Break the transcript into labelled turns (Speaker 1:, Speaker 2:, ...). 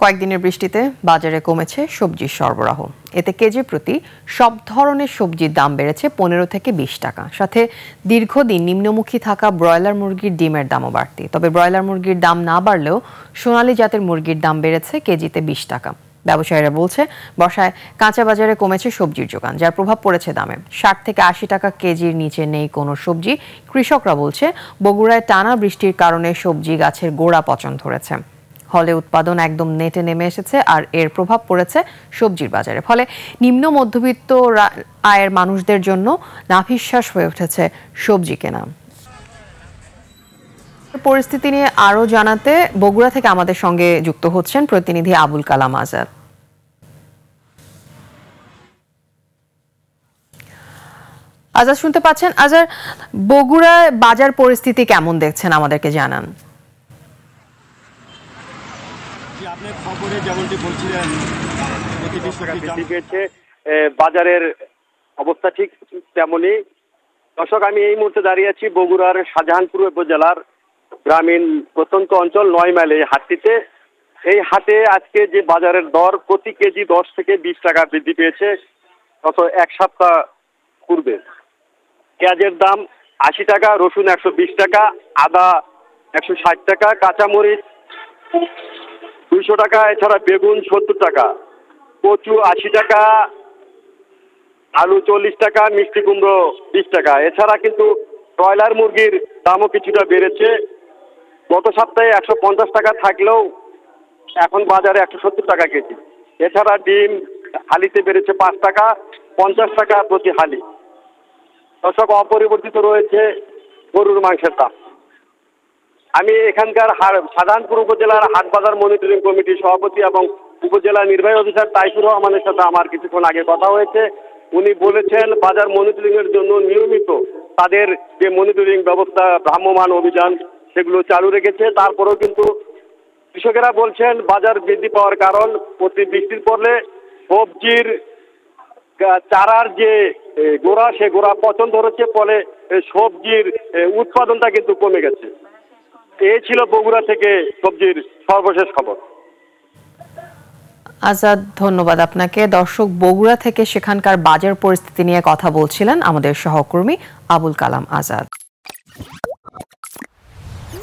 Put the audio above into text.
Speaker 1: কয়েকদিনের বৃষ্টিতে বাজারে কমেছে সবজির সরবরাহ। এতে কেজি প্রতি সব ধরনের সবজির দাম বেড়েছে 15 থেকে 20 টাকা। সাথে দীর্ঘদিন নিম্নমুখী থাকা ব্রয়লার মুরগির ডিমের দামও বাড়তি। তবে ব্রয়লার মুরগির দাম না বাড়লেও সোনালী জাতের মুরগির দাম বেড়েছে কেজিতে 20 টাকা। ব্যবসায়ীরা বলছে বর্ষায় কাঁচা বাজারে কমেছে সবজির যোগান, যার প্রভাব পড়েছে দামে। 60 থেকে 80 টাকা কেজির নিচে নেই কোনো সবজি। কৃষকরা বলছে বগুড়ায় টানা বৃষ্টির কারণে সবজি গাছের গোড়া পচন ধরেছে। ফলে উৎপাদন একদম নেটে নেমে এসেছে, আর এর প্রভাব পড়েছে সবজির বাজারে। ফলে নিম্ন মধ্যবিত্ত আয়ের মানুষদের জন্য নাভিশ্বাস হয়ে উঠেছে সবজি কেনা। পরিস্থিতি নিয়ে আরো জানাতে বগুড়া থেকে আমাদের সঙ্গে যুক্ত হচ্ছেন প্রতিনিধি আবুল কালাম আজাদ। আজাদ, শুনতে পাচ্ছেন? আজাদ, বগুড়ায় বাজার পরিস্থিতি কেমন দেখছেন আমাদেরকে জানান।
Speaker 2: আপনি খবরে যেমনটি বলছিলেন
Speaker 3: বাজারের অবস্থা ঠিক তেমনই। দর্শক, আমি এই মুহূর্তে দাঁড়িয়ে আছি বগুড়ার শাহজাহানপুর উপজেলার গ্রামীণ প্রত্যন্ত অঞ্চল 9 মাইল হাটটিতে। এই হাটে আজকে যে বাজারের দর প্রতি কেজি 10 থেকে 20 টাকা বৃদ্ধি পেয়েছে গত এক সপ্তাহ পূর্বে। পেঁয়াজের দাম 80 টাকা, রসুন 120 টাকা, আদা 160 টাকা, কাঁচামরিচ 200 টাকা, এছাড়া বেগুন 70 টাকা, কচু 80 টাকা, আলু 40 টাকা, মিষ্টি কুমড়ো 20 টাকা। এছাড়া কিন্তু ব্রয়লার মুরগির দামও কিছুটা বেড়েছে। গত সপ্তাহে 150 টাকা থাকলেও এখন বাজারে 170 টাকা কেজি। এছাড়া ডিম হালিতে বেড়েছে 5 টাকা, 50 টাকা প্রতি হালি। দর্শক, অপরিবর্তিত রয়েছে গরুর মাংসের দাম। আমি এখানকার শাহজাহানপুর উপজেলার হাট বাজার মনিটরিং কমিটির সভাপতি এবং উপজেলা নির্বাহী অফিসার তাইফুর রহমানের সাথে আমার কিছুক্ষণ আগে কথা হয়েছে। উনি বলেছেন বাজার মনিটরিং এর জন্য নিয়মিত তাদের যে মনিটরিং ব্যবস্থা, ভ্রাম্যমাণ অভিযান, সেগুলো চালু রেখেছে। তারপরেও কিন্তু কৃষকেরা বলছেন বাজার বৃদ্ধি পাওয়ার কারণ প্রতি বৃষ্টির পড়লে সবজির চারার যে গোড়া, সে গোড়া পচন ধরেছে, ফলে সবজির উৎপাদনটা কিন্তু কমে গেছে। এই ছিল বগুড়া থেকে সবজির সর্বশেষ খবর।
Speaker 1: আজাদ, ধন্যবাদ আপনাকে। দর্শক, বগুড়া থেকে সেখানকার বাজার পরিস্থিতি নিয়ে কথা বলছিলেন আমাদের সহকর্মী আবুল কালাম আজাদ।